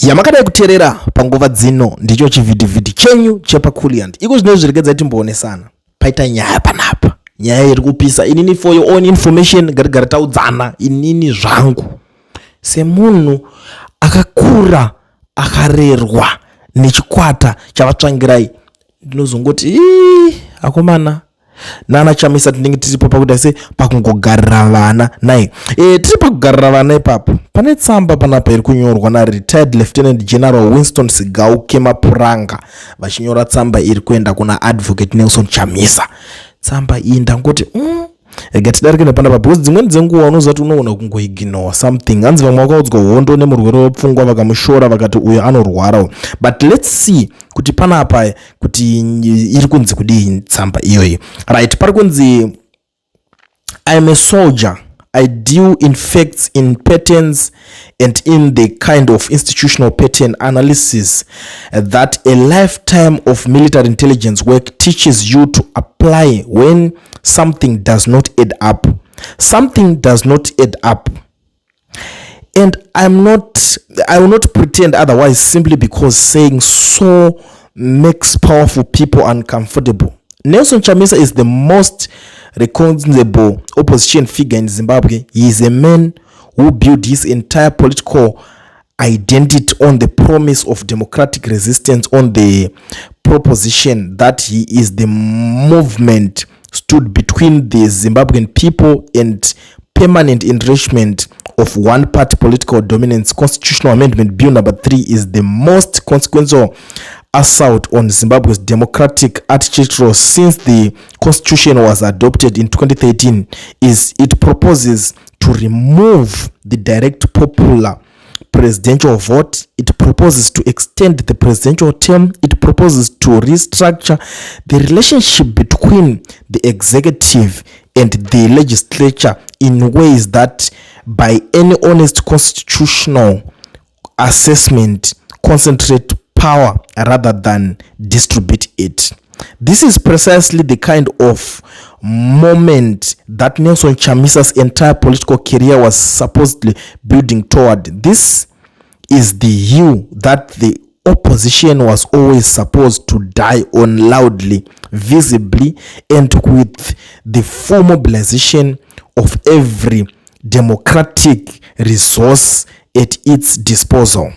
yamakadai kuteerera panguva dzino ndicho chivhidhivhidhi chenyu chepakuliand iko zvinenge zvirekedza timboonesana paita nyaya panapa, nyaya iri kupisa. Inini for your own information garigara taudzana inini zvangu semunhu akakura akarerwa nechikwata chavatsvangirai ndinozongoti akomana nana Chamisa tinenge tiripo pakuti ase pakungogarira vana nai tiri pakugarira vana ipapo pane tsamba panapa iri kunyorwa na-retired Lieutenant General Winston Sigau Kemapuranga vachinyora tsamba iri kuenda kuna Advocate Nelson Chamisa. Tsamba iyi ndangoti gatidarike nepanapa because dzimweni dzenguva unozati unoona kungoignore something. Hanzi vamwe vakaudzwa hondo nemurwere wepfungwa vakamushora vakati uyo anorwara, but let's see kuti panapa kuti iri kunzi kudii tsamba iyoyi. Right, pari kunzi I'm a soldier. I deal in facts, in patterns, and in the kind of institutional pattern analysis that a lifetime of military intelligence work teaches you to apply when something does not add up. Something does not add up. And I will not pretend otherwise simply because saying so makes powerful people uncomfortable. Nelson Chamisa is the most recognizable opposition figure in Zimbabwe. He is a man who built his entire political identity on the promise of democratic resistance, on the proposition that he is the movement stood between the Zimbabwean people and permanent enrichment of one-party political dominance. Constitutional Amendment Bill number 3 is the most consequential assault on Zimbabwe's democratic architecture since the constitution was adopted in 2013. It proposes to remove the direct popular presidential vote. It proposes to extend the presidential term. It proposes to restructure the relationship between the executive and the legislature in ways that, by any honest constitutional assessment, concentrate power rather than distribute it. This is precisely the kind of moment that Nelson Chamisa's entire political career was supposedly building toward. This is the hill that the opposition was always supposed to die on loudly, visibly, and with the full mobilization of every democratic resource at its disposal.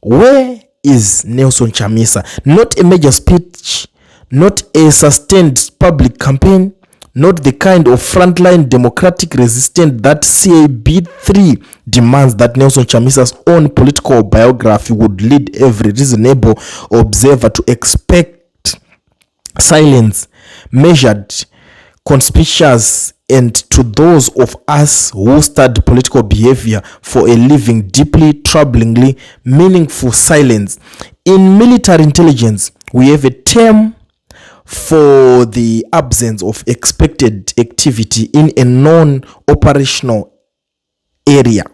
Where is Nelson Chamisa? Not a major speech, not a sustained public campaign, not the kind of frontline democratic resistance that CAB3 demands that Nelson Chamisa's own political biography would lead every reasonable observer to expect. Silence, measured, conspicuous, and to those of us who study political behavior for a living, deeply, troublingly meaningful silence. In military intelligence, we have a term for the absence of expected activity in a non-operational area.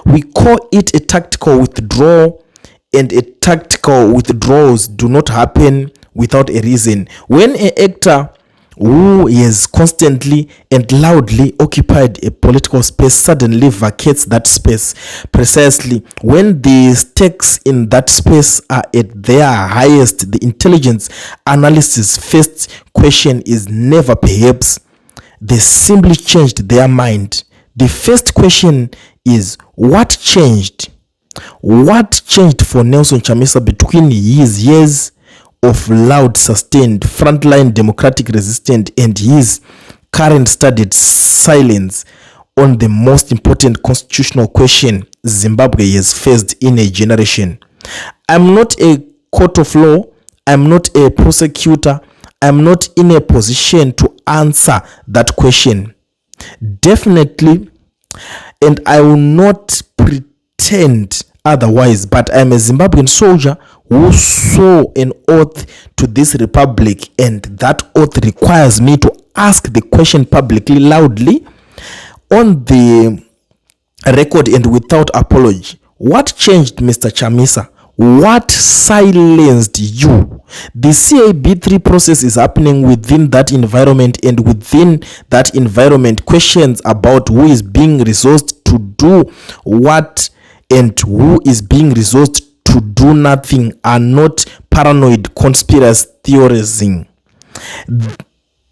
We call it a tactical withdrawal, and a tactical withdrawals do not happen without a reason. When an actor who is constantly and loudly occupied a political space suddenly vacates that space precisely when the stakes in that space are at their highest, the intelligence analysis first question is never perhaps they simply changed their mind. The first question is what changed? What changed for Nelson Chamisa between his years of loud, sustained, frontline democratic resistance and his current studied silence on the most important constitutional question Zimbabwe has faced in a generation? I'm not a court of law. I'm not a prosecutor. I'm not in a position to answer that question. Definitely, and I will not pretend otherwise, but I'm a Zimbabwean soldier who swore an oath to this republic, and that oath requires me to ask the question publicly, loudly, on the record and without apology. What changed, Mr. Chamisa? What silenced you? The CAB3 process is happening within that environment, and within that environment, questions about who is being resourced to do what and who is being resourced to do nothing are not paranoid conspiracy theorizing.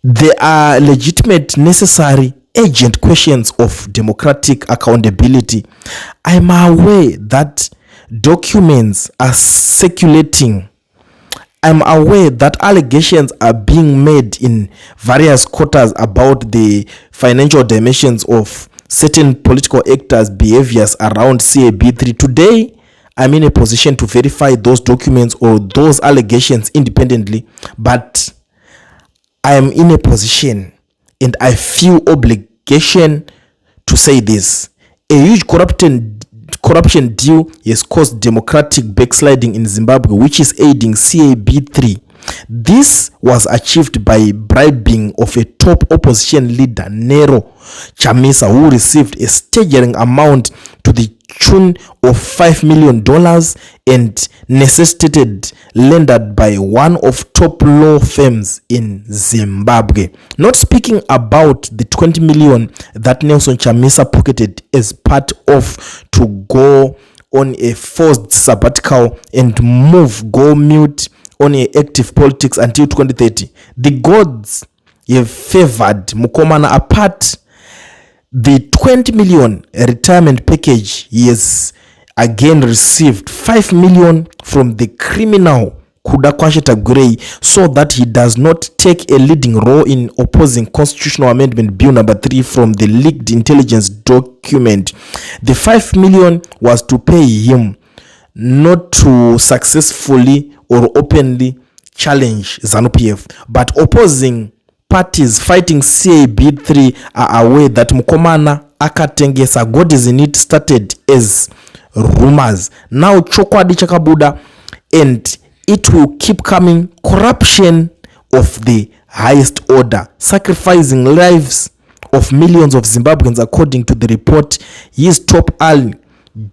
They are legitimate, necessary, urgent questions of democratic accountability. I'm aware that documents are circulating. I'm aware that allegations are being made in various quarters about the financial dimensions of certain political actors' behaviors around CAB3. Today, I'm in a position to verify those documents or those allegations independently, but I am in a position and I feel obligation to say this. A huge corruption deal has caused democratic backsliding in Zimbabwe, which is aiding CAB3. This was achieved by bribing of a top opposition leader, Nero Chamisa, who received a staggering amount to the tune of $5 million and necessitated lended by one of top law firms in Zimbabwe. Not speaking about the 20 million that Nelson Chamisa pocketed as part of to go on a forced sabbatical and go mute on a active politics until 2030. The gods have favored Mukomana apart. The 20 million retirement package he has again received 5 million from the criminal Kudakwashe Tagurei so that he does not take a leading role in opposing Constitutional Amendment Bill number 3 from the leaked intelligence document. The 5 million was to pay him not to successfully or openly challenge ZANU-PF, but opposing parties fighting CAB3 are aware that Mukomana akatengesa God is in it started as rumors. Now chokwadi chakabuda and it will keep coming. Corruption of the highest order, sacrificing lives of millions of Zimbabweans according to the report. His top ally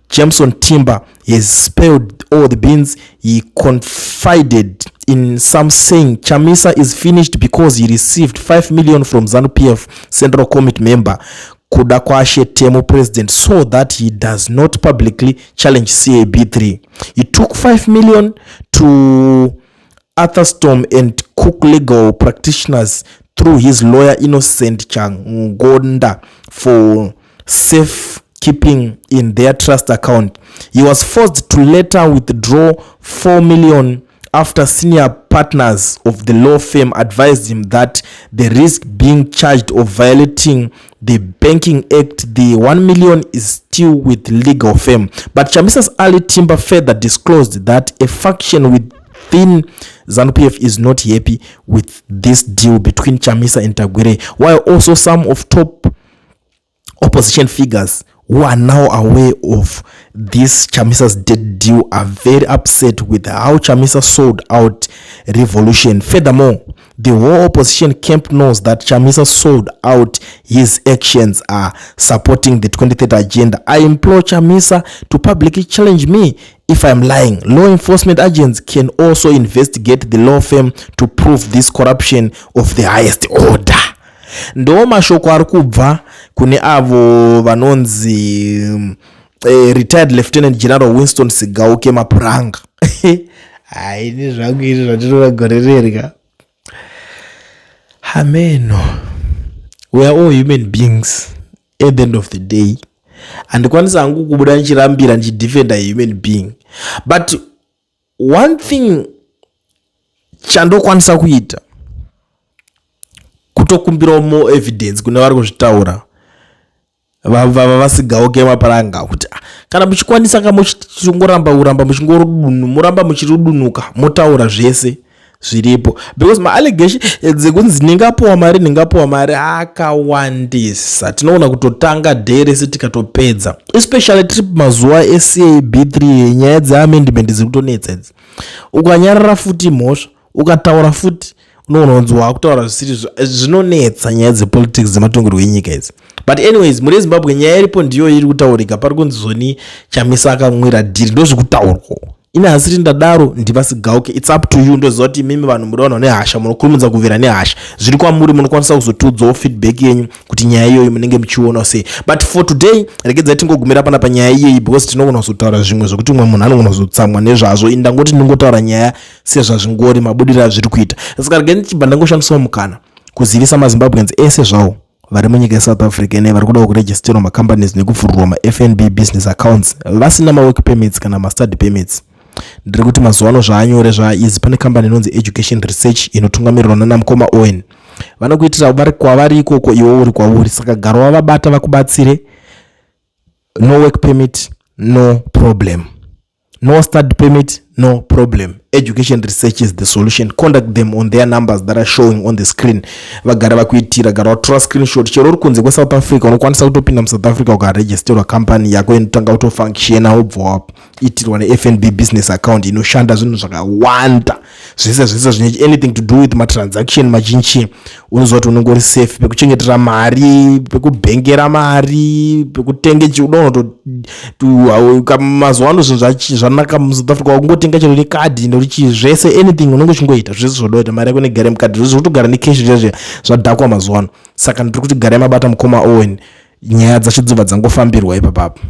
Jameson Timber has spilled all the beans. He confided in some saying Chamisa is finished because he received 5 million from ZANU-PF Central Committee member Kudakwashe Temo president so that he does not publicly challenge CAB3. He took 5 million to Arthur and Cook legal practitioners through his lawyer Innocent Changonda for safe keeping in their trust account. He was forced to later withdraw 4 million after senior partners of the law firm advised him that the risk being charged of violating the Banking Act, the 1 million is still with legal firm. But Chamisa's early timber further disclosed that a faction within ZANU-PF is not happy with this deal between Chamisa and Tagwere, while also some of top opposition figures who are now aware of this Chamisa's dead deal are very upset with how Chamisa sold out revolution. Furthermore, the whole opposition camp knows that Chamisa sold out his actions are supporting the 23rd agenda. I implore Chamisa to publicly challenge me if I'm lying. Law enforcement agents can also investigate the law firm to prove this corruption of the highest order. Ndo mashoko ari kubva kune avo vanonzi retired Lieutenant General Winston Sigauke Mapuranga. Haini zvangu izvi zvatirogorererwa. Hameno. We are all human beings at the end of the day. Andikwanisa hangu kubuda nchirambira nchidefenda human being. But one thing chandokwanisa kuita kutokumbira more evidence kune vari kuzvitaura vasigauke Mapuranga kuti kana muchikwanisa muchingoramba muramba muchirudunuka motaura zvese zviripo, because maallegation dzekunzi ndingapowa mari akawandisa. Tinoona kutotanga dherese tikatopedza, especially tiri mazuva eCAB3 nyaya dzeamendment dzikutonetsa idzi. Ukanyarara futi mhosva ukataura futi unoona unzi wakutaura zvisiri zvinonetsa nyaya dzepolitics dzematongerwo enyika idzi. But anyways, muri Zimbabwe nyaya iripo ndiyo iri kutaurika. Pari kunzi zoni Chamisa akamwira dhiri ndozvikutaurwa. ina hasiri ndadaro ndivasigaoke, it's up to you. Ndoziva kuti mimi vanhu muriona nehasha, munokurumidza kuvira nehasha, zviri kwamuri, munokwanisa kuzotudzawo feedback yenyu kuti nyaya iyoyi munenge muchiona sei. But for today regedzai tingogumira pana panyaya iyoyi, because tinogona kuzotaura zvimwe zvokuti mumwe munhu anogona kuzotsamwa nezvazvo. Ini ndangoti ndingotaura nyaya sezvazvingori, mabudiro azviri kuita. Saka regai ndichibva ndangoshandisawo mukana kuzivisa maZimbabweans ese zvawo vari munyika yeSouth Africa vari kuda kuregisterwa macompanies nekuvhururwa maFNB business accounts vasina mawork permits kana mastudy permits. Ndiri kuti mazuva ano zvaanyore zvaizi. Pane kambani inonzi Education Research inotungamirirwa naMukoma Owen. Vanokuitira vari kwavari ikoko iwe uri kwauri. Saka gara wavabata vakubatsire. No work permit, no problem. No study permit, no problem. Education Research is the solution. Contact them on their numbers that are showing on the screen. Vagara vakuitira, gara watora screenshot. Chero uri kunze South Africa, unokwanisa kutopinda muSouth Africa ukaregisterwa company yako inotanga kutofunctiona ubva itirwa neFNB business account inoshanda zvinhu zvakawanda. Zvese zvine anything to do with matransaction machinchi. Unoziva kuti unenge uri safe pekuchengetera mari, pekubhengera mari, pekutenge chiudono mazuva ano zvinhu zvanaka muSouth Africa. Wakungotenga chero nekadi ndorichi zvese anything unenge uchingoita zvese zvodoita mari yako negare mukadhi zvese zvotogara necash zvese zvadhakwa mazuva ano. Saka ndiri kuti garai mabata Mukoma Owen, nyaya dzacho dzobva dzangofambirwa ipapapo.